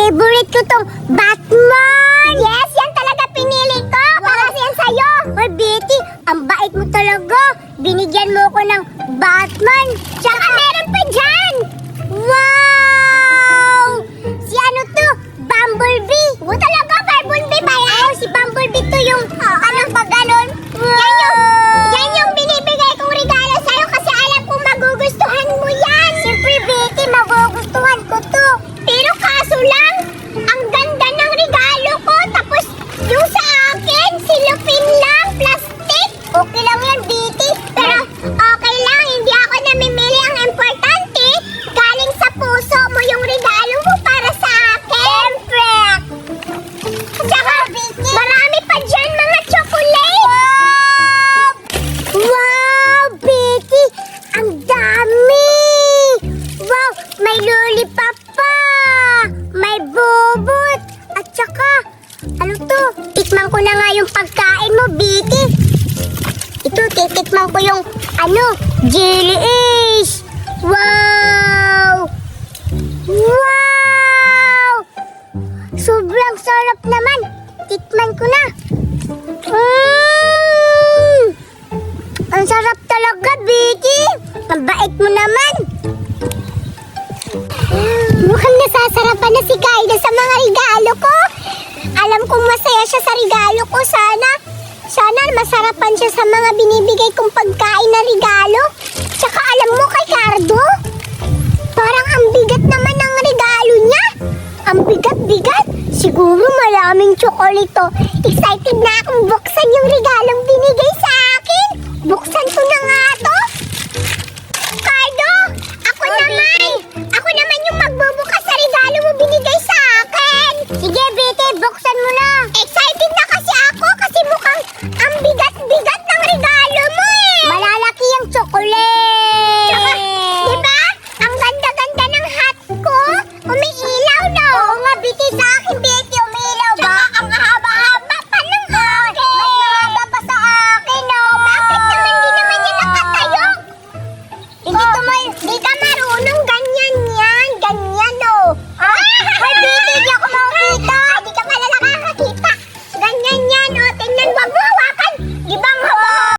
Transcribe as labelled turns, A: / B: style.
A: favorite ko tong Batman! Yes, yan talaga pinili ko! Para yan sa'yo! Hoy, Betty, ang bait mo talaga! Binigyan mo ko ng Batman! Tsaka meron pa dyan! Wow! Si ano to? Bumblebee! O talaga, Bumblebee ba yan? Oo, si Bumblebee to yung anong pag ganon. Yan yung binibigay kong regalo sa'yo kasi alam kong magugustuhan mo yan! Siyempre, Betty, magugustuhan ko to! Pero kaso lang, ang ganda ng regalo ko tapos yung sa akin, silupin lang, plastic! Okay lang yan, Betty, pero okay lang, hindi ako namimili. Ang importante, galing sa puso mo yung regalo mo para sa akin! Siyempre! Tsaka, marami pa dyan mga chocolate! Wow, Betty! Ang dami! Wow, may lollipop pa! May bobot! At saka, ano to? Tikman ko na nga yung pagkain mo, Betty! Ito, titikman ko yung, jelly ace! Wow! Wow! Sobrang sarap naman! Tikman ko na! Ang sarap talaga, Betty! Ang bait mo naman! Mukhang nasasarapan na si Kayla sa mga regalo ko! Alam kong masaya siya sa regalo ko. Sana masarapan siya sa mga binibigay kong pagkain na regalo. Tsaka alam mo kay Cardo, parang ang bigat naman ng regalo niya. Ang bigat-bigat. Siguro maraming tsokolito. Excited na akong buksan yung regalong binibigay